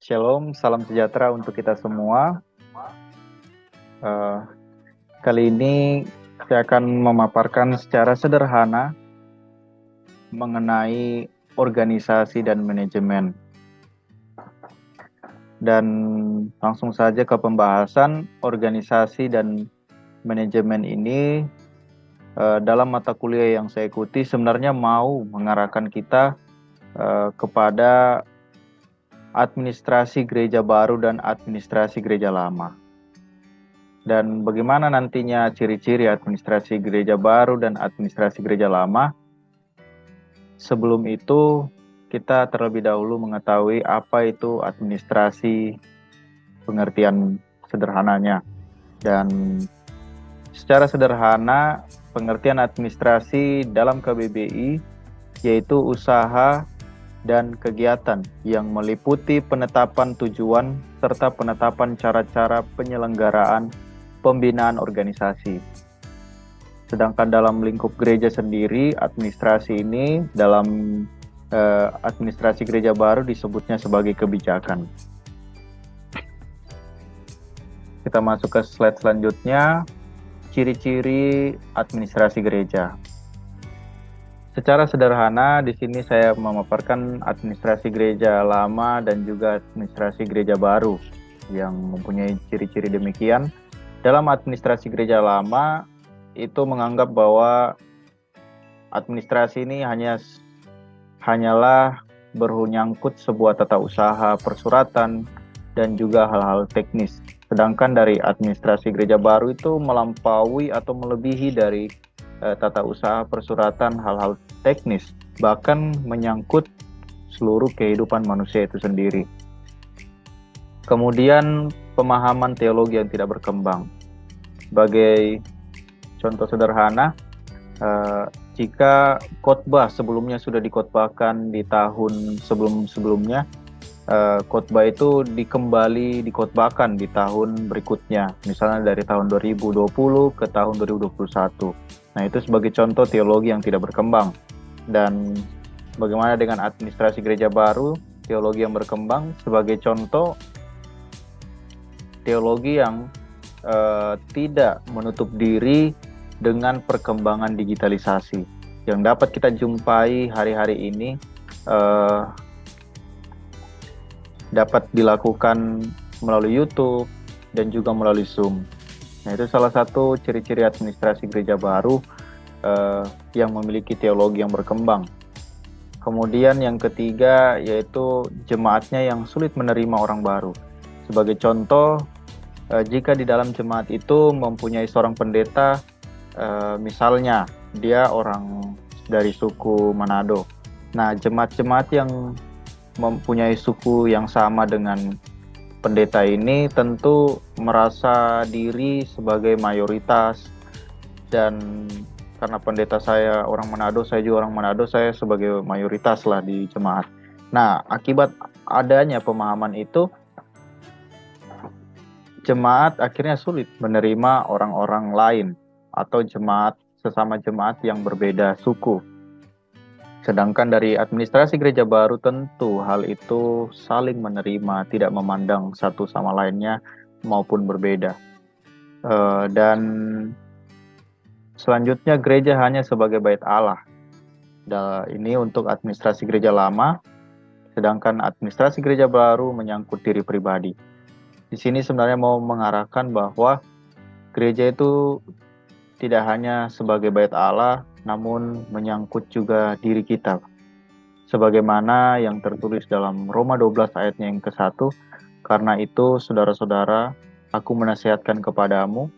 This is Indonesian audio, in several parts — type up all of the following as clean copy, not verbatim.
Shalom, salam sejahtera untuk kita semua. Kali ini saya akan memaparkan secara sederhana mengenai organisasi dan manajemen. Dan langsung saja ke pembahasan. Organisasi dan manajemen ini dalam mata kuliah yang saya ikuti sebenarnya mau mengarahkan kita kepada administrasi gereja baru dan administrasi gereja lama. Dan bagaimana nantinya ciri-ciri administrasi gereja baru dan administrasi gereja lama? Sebelum itu, kita terlebih dahulu mengetahui apa itu administrasi, pengertian sederhananya. Dan secara sederhana, pengertian administrasi dalam KBBI yaitu usaha dan kegiatan yang meliputi penetapan tujuan serta penetapan cara-cara penyelenggaraan pembinaan organisasi. Sedangkan dalam lingkup gereja sendiri, administrasi ini dalam administrasi gereja baru disebutnya sebagai kebijakan. Kita masuk ke slide selanjutnya, ciri-ciri administrasi gereja. Secara sederhana, di sini saya memaparkan administrasi gereja lama dan juga administrasi gereja baru yang mempunyai ciri-ciri demikian. Dalam administrasi gereja lama, itu menganggap bahwa administrasi ini hanyalah bernyangkut sebuah tata usaha, persuratan, dan juga hal-hal teknis. Sedangkan dari administrasi gereja baru itu melampaui atau melebihi dari tata usaha, persuratan, hal-hal teknis, bahkan menyangkut seluruh kehidupan manusia itu sendiri. Kemudian pemahaman teologi yang tidak berkembang. Sebagai contoh sederhana, jika khotbah sebelumnya sudah dikhotbahkan di tahun sebelum-sebelumnya, khotbah itu dikhotbahkan di tahun berikutnya, misalnya dari tahun 2020 ke tahun 2021. Nah, itu sebagai contoh teologi yang tidak berkembang. Dan bagaimana dengan administrasi gereja baru, teologi yang berkembang? Sebagai contoh, teologi yang tidak menutup diri dengan perkembangan digitalisasi yang dapat kita jumpai hari-hari ini, dapat dilakukan melalui YouTube dan juga melalui Zoom. Nah, itu salah satu ciri-ciri administrasi gereja baru yang memiliki teologi yang berkembang. Kemudian yang ketiga yaitu jemaatnya yang sulit menerima orang baru. Sebagai contoh, jika di dalam jemaat itu mempunyai seorang pendeta, misalnya dia orang dari suku Manado. Nah, jemaat-jemaat yang mempunyai suku yang sama dengan pendeta ini tentu merasa diri sebagai mayoritas, dan karena pendeta saya orang Manado, saya juga orang Manado, saya sebagai mayoritas lah di jemaat. Nah, akibat adanya pemahaman itu, jemaat akhirnya sulit menerima orang-orang lain atau sesama jemaat yang berbeda suku. Sedangkan dari administrasi gereja baru tentu hal itu saling menerima, tidak memandang satu sama lainnya maupun berbeda. Dan selanjutnya gereja hanya sebagai bait Allah. Ini untuk administrasi gereja lama, sedangkan administrasi gereja baru menyangkut diri pribadi. Di sini sebenarnya mau mengarahkan bahwa gereja itu tidak hanya sebagai bait Allah, namun menyangkut juga diri kita. Sebagaimana yang tertulis dalam Roma 12 ayatnya yang ke-1, karena itu saudara-saudara, aku menasihatkan kepadamu,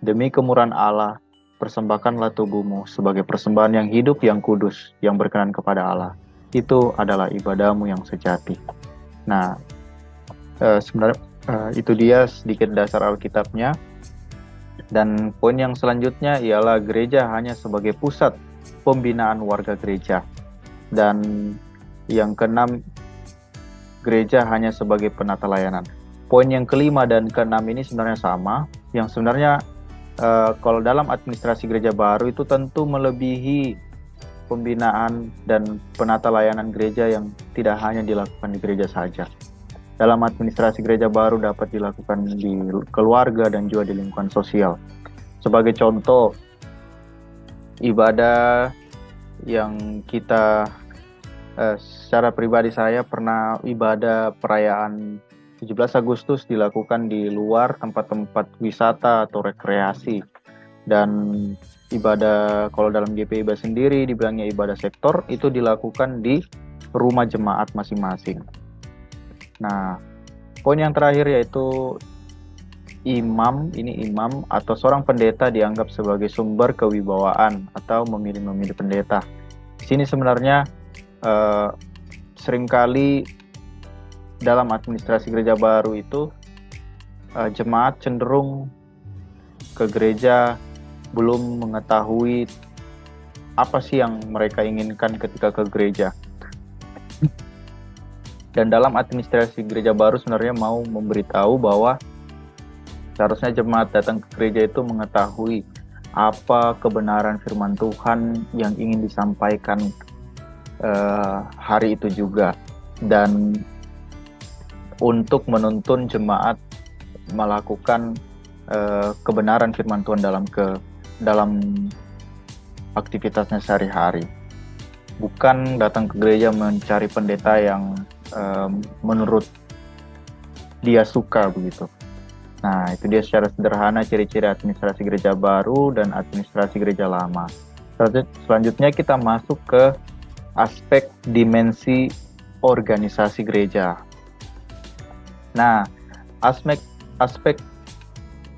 demi kemurahan Allah, persembahkanlah tubuhmu sebagai persembahan yang hidup, yang kudus, yang berkenan kepada Allah. Itu adalah ibadahmu yang sejati. Nah, sebenarnya itu dia sedikit dasar Alkitabnya. Dan poin yang selanjutnya ialah gereja hanya sebagai pusat pembinaan warga gereja. Dan yang keenam, gereja hanya sebagai penata layanan. Poin yang kelima dan keenam ini sebenarnya sama, yang sebenarnya kalau dalam administrasi gereja baru itu tentu melebihi pembinaan dan penata layanan gereja yang tidak hanya dilakukan di gereja saja. dalam administrasi gereja baru dapat dilakukan di keluarga dan juga di lingkungan sosial. Sebagai contoh, ibadah yang kita secara pribadi saya pernah ibadah perayaan 17 Agustus dilakukan di luar tempat-tempat wisata atau rekreasi. Dan ibadah kalau dalam GPIBA sendiri dibilangnya ibadah sektor itu dilakukan di rumah jemaat masing-masing. Nah, poin yang terakhir yaitu imam atau seorang pendeta dianggap sebagai sumber kewibawaan atau memilih pendeta. Di sini sebenarnya seringkali dalam administrasi gereja baru itu jemaat cenderung ke gereja belum mengetahui apa sih yang mereka inginkan ketika ke gereja. Dan dalam administrasi gereja baru sebenarnya mau memberitahu bahwa seharusnya jemaat datang ke gereja itu mengetahui apa kebenaran firman Tuhan yang ingin disampaikan hari itu juga, dan untuk menuntun jemaat melakukan kebenaran firman Tuhan dalam aktivitasnya sehari-hari, bukan datang ke gereja mencari pendeta yang menurut dia suka begitu. Nah, itu dia secara sederhana ciri-ciri administrasi gereja baru dan administrasi gereja lama. Selanjutnya kita masuk ke aspek dimensi organisasi gereja. Nah, aspek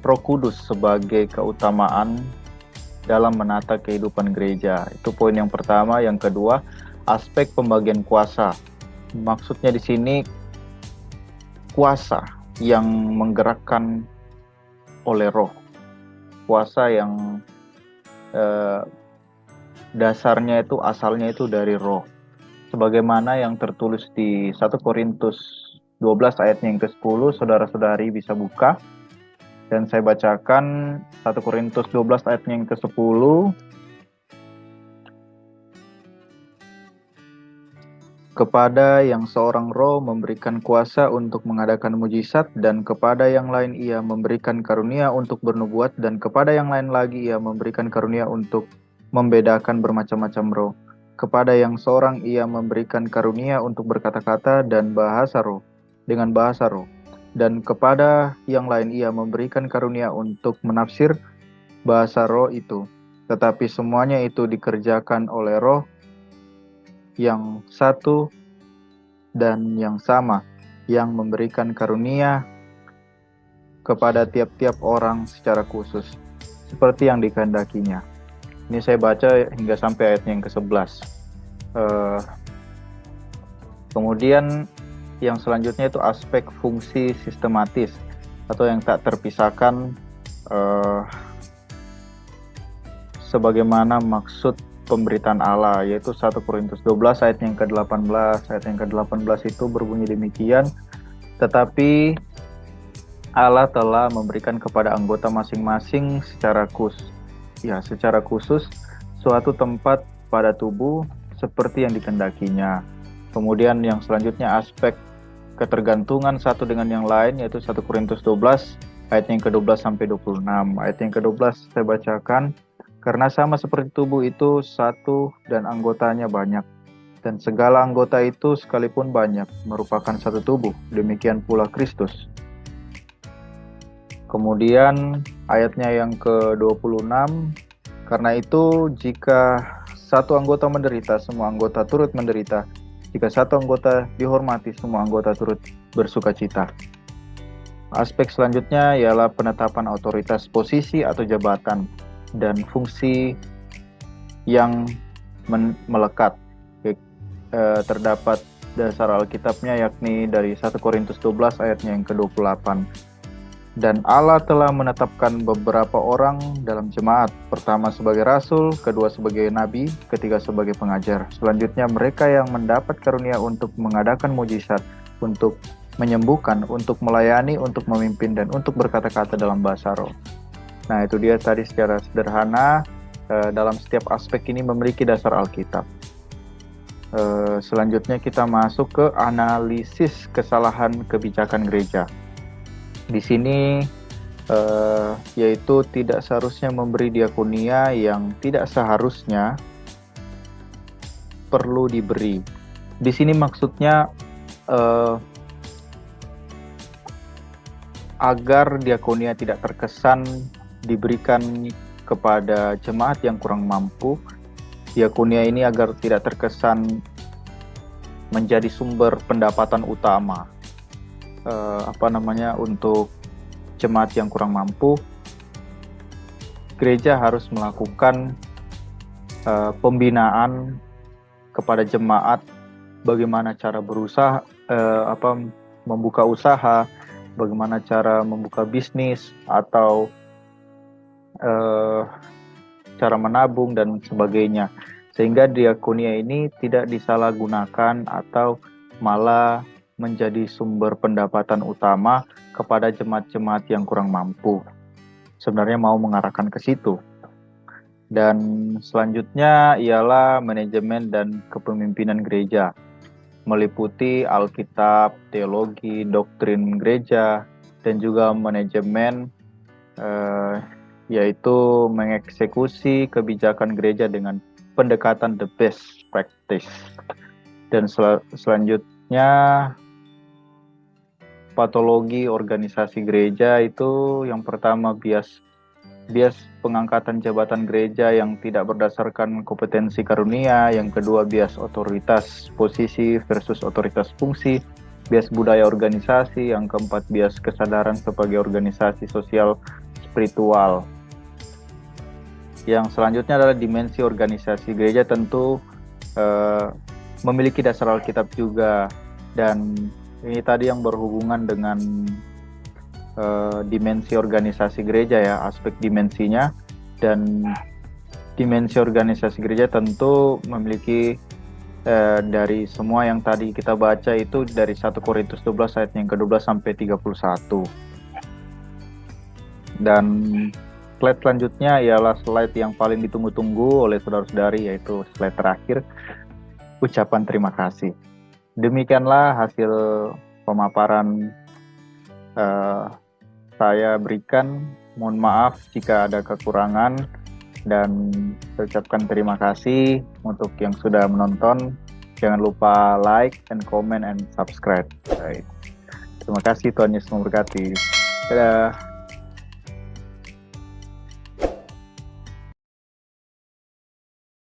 Roh Kudus sebagai keutamaan dalam menata kehidupan gereja. Itu poin yang pertama. Yang kedua, aspek pembagian kuasa. Maksudnya di sini kuasa yang menggerakkan oleh Roh. Kuasa yang dasarnya itu asalnya itu dari Roh. Sebagaimana yang tertulis di 1 Korintus 12 ayatnya yang ke-10, saudara-saudari bisa buka. Dan saya bacakan 1 Korintus 12 ayatnya yang ke-10. Kepada yang seorang roh memberikan kuasa untuk mengadakan mujizat, dan kepada yang lain ia memberikan karunia untuk bernubuat, dan kepada yang lain lagi ia memberikan karunia untuk membedakan bermacam-macam roh. Kepada yang seorang ia memberikan karunia untuk berkata-kata dan bahasa roh dengan bahasa roh. Dan kepada yang lain ia memberikan karunia untuk menafsir bahasa roh itu. Tetapi semuanya itu dikerjakan oleh Roh yang satu dan yang sama, yang memberikan karunia kepada tiap-tiap orang secara khusus, seperti yang dikehendakinya. Ini saya baca hingga sampai ayatnya yang ke-11. Kemudian yang selanjutnya itu aspek fungsi sistematis atau yang tak terpisahkan, sebagaimana maksud pemberitaan Allah, yaitu 1 Korintus 12 ayat yang ke-18. Ayat yang ke-18 itu berbunyi demikian, tetapi Allah telah memberikan kepada anggota masing-masing secara khusus suatu tempat pada tubuh seperti yang dikehendakinya. Kemudian yang selanjutnya aspek ketergantungan satu dengan yang lain, yaitu 1 Korintus 12 ayat yang ke-12 sampai 26. Ayat yang ke-12 saya bacakan. Karena sama seperti tubuh itu satu dan anggotanya banyak, dan segala anggota itu sekalipun banyak merupakan satu tubuh, demikian pula Kristus. Kemudian ayatnya yang ke-26, karena itu jika satu anggota menderita, semua anggota turut menderita. Jika satu anggota dihormati, semua anggota turut bersukacita. Aspek selanjutnya ialah penetapan otoritas posisi atau jabatan dan fungsi yang melekat. Terdapat dasar Alkitabnya, yakni dari 1 Korintus 12 ayatnya yang ke-28. Dan Allah telah menetapkan beberapa orang dalam jemaat, pertama sebagai rasul, kedua sebagai nabi, ketiga sebagai pengajar. Selanjutnya mereka yang mendapat karunia untuk mengadakan mujizat, untuk menyembuhkan, untuk melayani, untuk memimpin, dan untuk berkata-kata dalam bahasa roh. Nah, itu dia tadi secara sederhana, dalam setiap aspek ini memiliki dasar Alkitab. Selanjutnya kita masuk ke analisis kesalahan kebijakan gereja. Di sini yaitu tidak seharusnya memberi diakonia yang tidak seharusnya perlu diberi. Di sini maksudnya agar diakonia tidak terkesan diberikan kepada jemaat yang kurang mampu. Diakonia ini agar tidak terkesan menjadi sumber pendapatan utama untuk jemaat yang kurang mampu. Gereja harus melakukan pembinaan kepada jemaat, bagaimana cara berusaha, membuka usaha, bagaimana cara membuka bisnis, atau cara menabung dan sebagainya, sehingga diakonia ini tidak disalahgunakan atau malah menjadi sumber pendapatan utama kepada jemaat-jemaat yang kurang mampu. Sebenarnya mau mengarahkan ke situ. Dan selanjutnya ialah manajemen dan kepemimpinan gereja, meliputi Alkitab, teologi, doktrin gereja, dan juga manajemen, yaitu mengeksekusi kebijakan gereja dengan pendekatan the best practice. Dan selanjutnya patologi organisasi gereja itu yang pertama bias pengangkatan jabatan gereja yang tidak berdasarkan kompetensi karunia, yang kedua bias otoritas posisi versus otoritas fungsi, bias budaya organisasi, yang keempat bias kesadaran sebagai organisasi sosial spiritual. Yang selanjutnya adalah dimensi organisasi gereja, tentu memiliki dasar Alkitab juga, dan ini tadi yang berhubungan dengan dimensi organisasi gereja ya, aspek dimensinya. Dan dimensi organisasi gereja tentu memiliki dari semua yang tadi kita baca itu dari 1 Korintus 12 ayat yang ke-12 sampai 31. Dan slide selanjutnya ialah slide yang paling ditunggu-tunggu oleh saudara-saudari, yaitu slide terakhir, ucapan terima kasih. Demikianlah hasil pemaparan saya berikan. Mohon maaf jika ada kekurangan, dan saya ucapkan terima kasih untuk yang sudah menonton. Jangan lupa like and comment and subscribe. Baik. Terima kasih, Tuhan Yesus memberkati. Dadah.